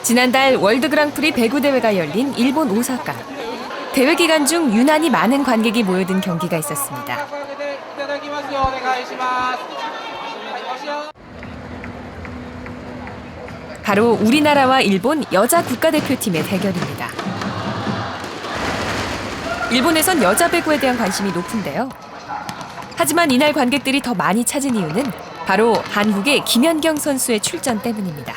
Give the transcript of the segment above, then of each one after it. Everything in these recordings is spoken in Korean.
지난달 월드 그랑프리 배구 대회가 열린 일본 오사카. 대회 기간 중 유난히 많은 관객이 모여든 경기가 있었습니다. 바로 우리나라와 일본 여자 국가대표팀의 대결입니다. 일본에선 여자 배구에 대한 관심이 높은데요. 하지만 이날 관객들이 더 많이 찾은 이유는 바로 한국의 김연경 선수의 출전 때문입니다.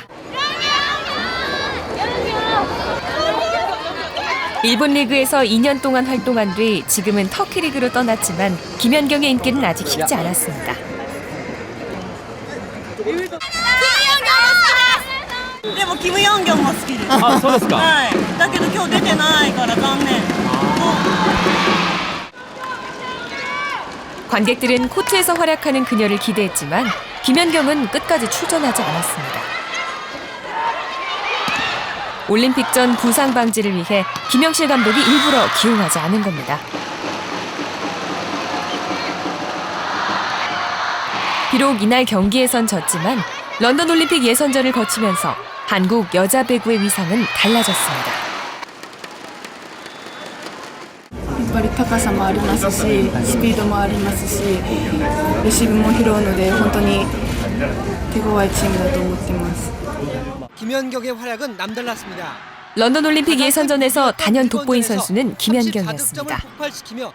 일본 리그에서 2년 동안 활동한 뒤 지금은 터키 리그로 떠났지만 김연경의 인기는 아직 식지 않았습니다. でもキム・ヨンギョンも好きです。あ、そうですか。はい。だけど今日出てないから残念。 관객들은 코트에서 활약하는 그녀를 기대했지만 김연경은 끝까지 출전하지 않았습니다. 올림픽 전 부상 방지를 위해 김영실 감독이 일부러 기용하지 않은 겁니다. 비록 이날 경기에선 졌지만 런던 올림픽 예선전을 거치면서 한국 여자 배구의 위상은 달라졌습니다. やっぱり高さもありますし、スピードもありますし、レシーブも拾うので本当に手強いチームだと思っています。 김연경의 활약은 남달랐습니다. 런던 올림픽 예선전에서 단연 돋보인 선수는 김연경이었습니다.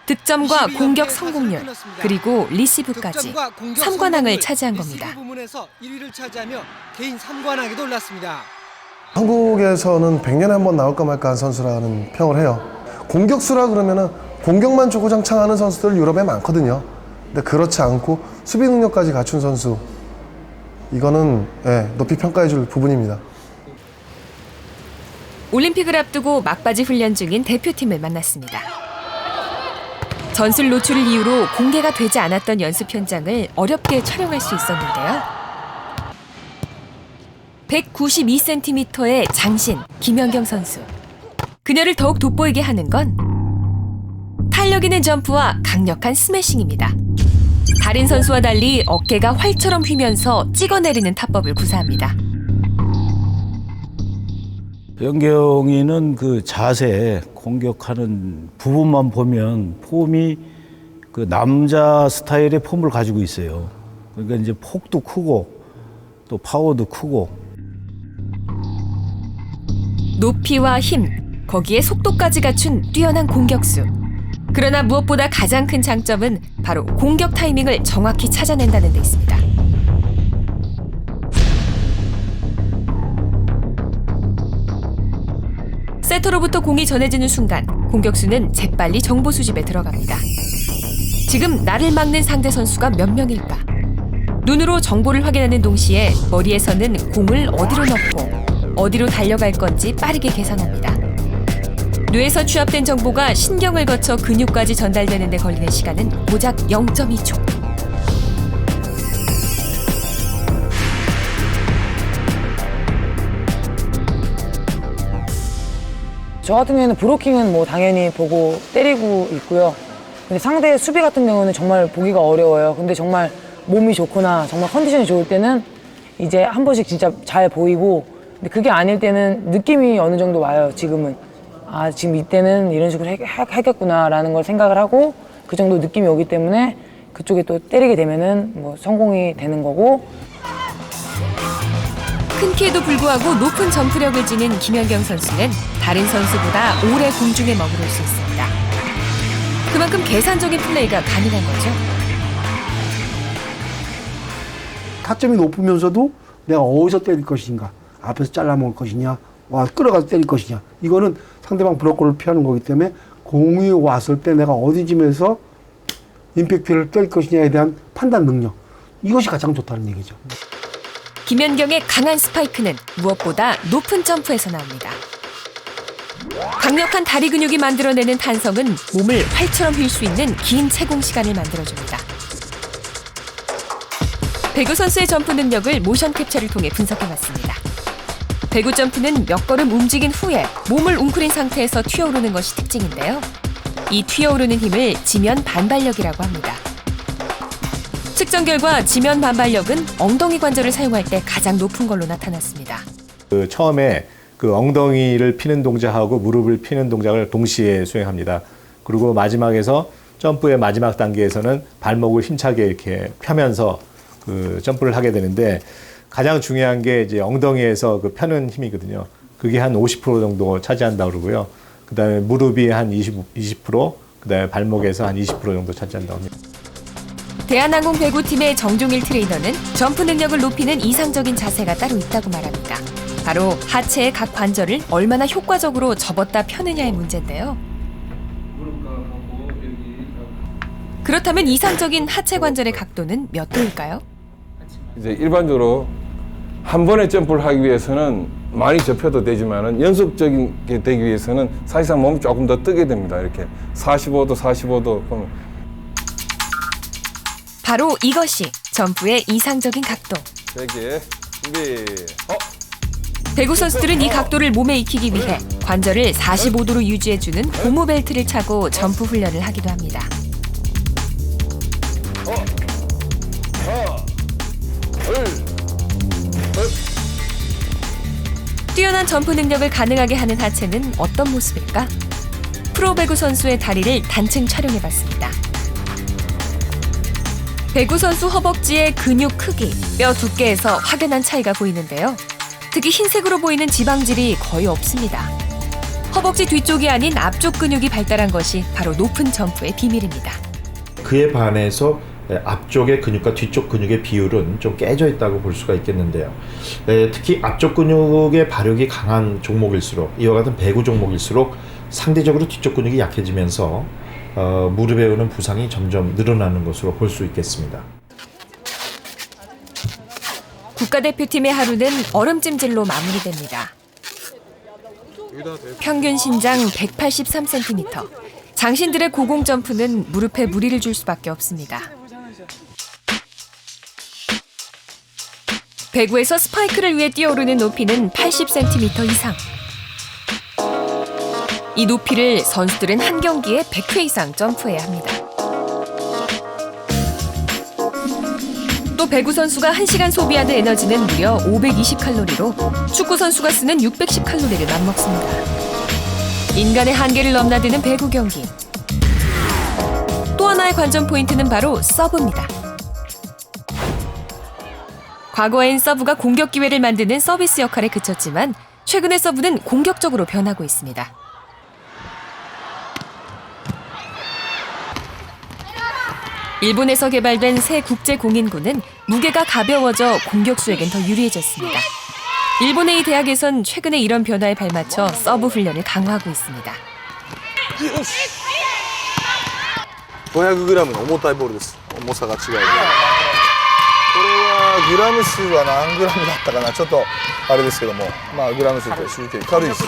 득점과 공격 성공률, 그리고 리시브까지 3관왕을 차지한 겁니다. 부문에서 1위를 차지하며 개인 3관왕에도 올랐습니다. 한국에서는 100년에 한 번 나올까 말까 한 선수라는 평을 해요. 공격수라 그러면은 공격만 주구장창하는 선수들 유럽에 많거든요. 근데 그렇지 않고 수비 능력까지 갖춘 선수, 이거는 높이 평가해 줄 부분입니다. 올림픽을 앞두고 막바지 훈련 중인 대표팀을 만났습니다. 전술 노출을 이유로 공개가 되지 않았던 연습 현장을 어렵게 촬영할 수 있었는데요. 192cm의 장신 김연경 선수. 그녀를 더욱 돋보이게 하는 건 탄력 있는 점프와 강력한 스매싱입니다. 다른 선수와 달리 어깨가 활처럼 휘면서 찍어내리는 타법을 구사합니다. 연경이는 그 자세, 공격하는 부분만 보면 폼이 그 남자 스타일의 폼을 가지고 있어요. 그러니까 이제 폭도 크고 또 파워도 크고. 높이와 힘, 거기에 속도까지 갖춘 뛰어난 공격수. 그러나 무엇보다 가장 큰 장점은 바로 공격 타이밍을 정확히 찾아낸다는 데 있습니다. 세터로부터 공이 전해지는 순간 공격수는 재빨리 정보 수집에 들어갑니다. 지금 나를 막는 상대 선수가 몇 명일까? 눈으로 정보를 확인하는 동시에 머리에서는 공을 어디로 넣고 어디로 달려갈 건지 빠르게 계산합니다. 뇌에서 취합된 정보가 신경을 거쳐 근육까지 전달되는 데 걸리는 시간은 고작 0.2초. 저 같은 경우에는 브로킹은 뭐 당연히 보고 때리고 있고요. 근데 상대의 수비 같은 경우는 정말 보기가 어려워요. 근데 정말 몸이 좋거나 정말 컨디션이 좋을 때는 이제 한 번씩 진짜 잘 보이고, 근데 그게 아닐 때는 느낌이 어느 정도 와요. 지금은 아 지금 이때는 이런 식으로 하겠구나라는 걸 생각을 하고 그 정도 느낌이 오기 때문에 그쪽에 또 때리게 되면은 뭐 성공이 되는 거고. 큰 키에도 불구하고 높은 점프력을 지닌 김연경 선수는 다른 선수보다 오래 공중에 머무를 수 있습니다. 그만큼 계산적인 플레이가 가능한 거죠. 타점이 높으면서도 내가 어디서 때릴 것인가, 앞에서 잘라먹을 것이냐, 끌어가서 때릴 것이냐, 이거는 상대방 브로커를 피하는 거기 때문에 공이 왔을 때 내가 어디쯤에서 임팩트를 때릴 것이냐에 대한 판단 능력, 이것이 가장 좋다는 얘기죠. 김연경의 강한 스파이크는 무엇보다 높은 점프에서 나옵니다. 강력한 다리 근육이 만들어내는 탄성은 몸을 활처럼 휠 수 있는 긴 채공 시간을 만들어줍니다. 배구 선수의 점프 능력을 모션 캡처를 통해 분석해봤습니다. 배구 점프는 몇 걸음 움직인 후에 몸을 웅크린 상태에서 튀어오르는 것이 특징인데요. 이 튀어오르는 힘을 지면 반발력이라고 합니다. 측정 결과 지면 반발력은 엉덩이 관절을 사용할 때 가장 높은 걸로 나타났습니다. 처음에 그 엉덩이를 피는 동작하고 무릎을 피는 동작을 동시에 수행합니다. 그리고 마지막에서 점프의 마지막 단계에서는 발목을 힘차게 이렇게 펴면서 그 점프를 하게 되는데 가장 중요한 게 이제 엉덩이에서 그 펴는 힘이거든요. 그게 한 50% 정도 차지한다고 그러고요. 그 다음에 무릎이 한 20%, 그 다음에 발목에서 한 20% 정도 차지한다고 합니다. 대한항공 배구팀의 정종일 트레이너는 점프 능력을 높이는 이상적인 자세가 따로 있다고 말합니다. 바로 하체의 각 관절을 얼마나 효과적으로 접었다 펴느냐의 문제인데요. 그렇다면 이상적인 하체 관절의 각도는 몇 도일까요? 이제 일반적으로 한 번에 점프를 하기 위해서는 많이 접혀도 되지만은 연속적인 게 되기 위해서는 사실상 몸이 조금 더 뜨게 됩니다. 이렇게 45도 보면 바로 이것이 점프의 이상적인 각도. 3개 준비. 배구 선수들은 이 각도를 몸에 익히기 위해 관절을 45도로 유지해주는 고무 벨트를 차고 점프 훈련을 하기도 합니다. 뛰어난 점프 능력을 가능하게 하는 하체는 어떤 모습일까? 프로 배구 선수의 다리를 단층 촬영해봤습니다. 배구 선수 허벅지의 근육 크기, 뼈 두께에서 확연한 차이가 보이는데요. 특히 흰색으로 보이는 지방질이 거의 없습니다. 허벅지 뒤쪽이 아닌 앞쪽 근육이 발달한 것이 바로 높은 점프의 비밀입니다. 그에 반해서 앞쪽의 근육과 뒤쪽 근육의 비율은 좀 깨져 있다고 볼 수가 있겠는데요. 특히 앞쪽 근육의 발육이 강한 종목일수록, 이와 같은 배구 종목일수록 상대적으로 뒤쪽 근육이 약해지면서 무릎에 오는 부상이 점점 늘어나는 것으로 볼 수 있겠습니다. 국가대표팀의 하루는 얼음찜질로 마무리됩니다. 평균 신장 183cm. 장신들의 고공 점프는 무릎에 무리를 줄 수밖에 없습니다. 배구에서 스파이크를 위해 뛰어오르는 높이는 80cm 이상. 이 높이를 선수들은 한 경기에 100회 이상 점프해야 합니다. 또 배구 선수가 1시간 소비하는 에너지는 무려 520칼로리로 축구 선수가 쓰는 610칼로리를 맞먹습니다. 인간의 한계를 넘나드는 배구 경기. 또 하나의 관전 포인트는 바로 서브입니다. 과거엔 서브가 공격 기회를 만드는 서비스 역할에 그쳤지만 최근의 서브는 공격적으로 변하고 있습니다. 일본에서 개발된 새 국제 공인구는 무게가 가벼워져 공격수에겐 더 유리해졌습니다. 일본의 이 대학에선 최근에 이런 변화에 발맞춰 서브 훈련을 강화하고 있습니다. 500gの重たいボールです。重さが違う。これはグラム数は何グラムだったかな、ちょっとあれですけども、まあグラム数と集計軽いです。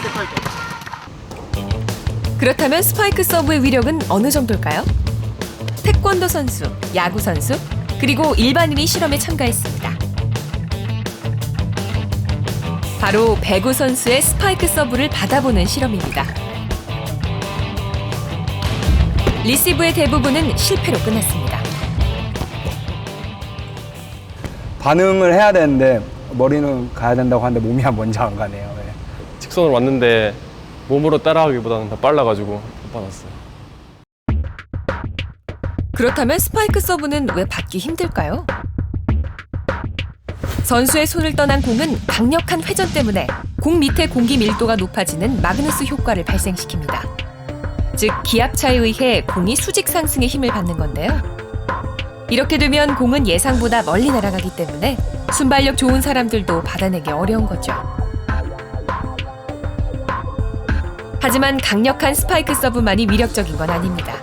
그렇다면 스파이크 서브의 위력은 어느 정도일까요? 태권도 선수, 야구 선수, 그리고 일반인이 실험에 참가했습니다. 바로 배구 선수의 스파이크 서브를 받아보는 실험입니다. 리시브의 대부분은 실패로 끝났습니다. 반응을 해야 되는데 머리는 가야 된다고 하는데 몸이 먼저 안 가네요. 네. 직선으로 왔는데 몸으로 따라가기보다는 더 빨라가지고 못 받았어요. 그렇다면 스파이크 서브는 왜 받기 힘들까요? 선수의 손을 떠난 공은 강력한 회전 때문에 공 밑에 공기 밀도가 높아지는 마그누스 효과를 발생시킵니다. 즉 기압차에 의해 공이 수직 상승의 힘을 받는 건데요. 이렇게 되면 공은 예상보다 멀리 날아가기 때문에 순발력 좋은 사람들도 받아내기 어려운 거죠. 하지만 강력한 스파이크 서브만이 위력적인 건 아닙니다.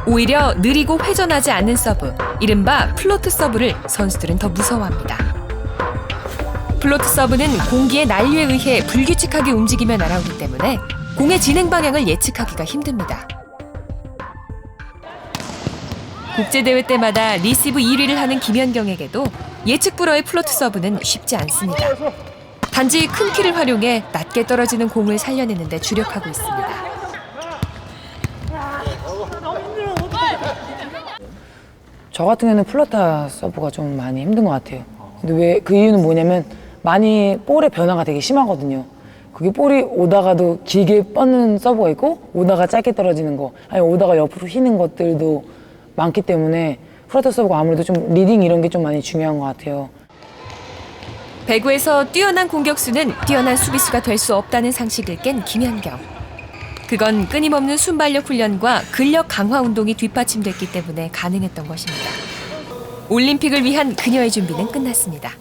오히려 느리고 회전하지 않는 서브, 이른바 플로트 서브를 선수들은 더 무서워합니다. 플로트 서브는 공기의 난류에 의해 불규칙하게 움직이며 날아오기 때문에 공의 진행 방향을 예측하기가 힘듭니다. 국제대회 때마다 리시브 1위를 하는 김연경에게도 예측 불허의 플로트 서브는 쉽지 않습니다. 단지 큰 키를 활용해 낮게 떨어지는 공을 살려내는 데 주력하고 있습니다. 저 같은 경우는 플로터 서브가 좀 많이 힘든 것 같아요. 근데 왜 그 이유는 뭐냐면 많이 볼의 변화가 되게 심하거든요. 그게 볼이 오다가도 길게 뻗는 서브가 있고 오다가 짧게 떨어지는 거, 아니 오다가 옆으로 휘는 것들도 많기 때문에 플러터 서브가 아무래도 좀 리딩 이런 게 좀 많이 중요한 것 같아요. 배구에서 뛰어난 공격수는 뛰어난 수비수가 될 수 없다는 상식을 깬 김연경. 그건 끊임없는 순발력 훈련과 근력 강화 운동이 뒷받침됐기 때문에 가능했던 것입니다. 올림픽을 위한 그녀의 준비는 끝났습니다.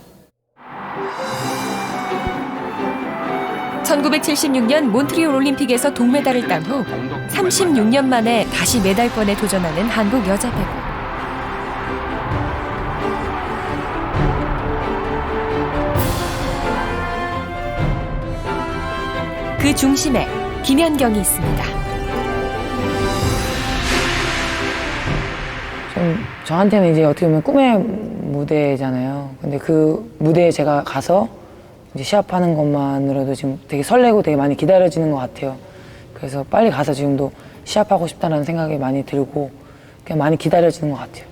1976년 몬트리올 올림픽에서 동메달을 딴 후 36년 만에 다시 메달권에 도전하는 한국 여자 배구. 그 중심에 김연경이 있습니다. 저한테는 이제 어떻게 보면 꿈의 무대잖아요. 근데 그 무대에 제가 가서 이제 시합하는 것만으로도 지금 되게 설레고 되게 많이 기다려지는 것 같아요. 그래서 빨리 가서 지금도 시합하고 싶다는 생각이 많이 들고 그냥 많이 기다려지는 것 같아요.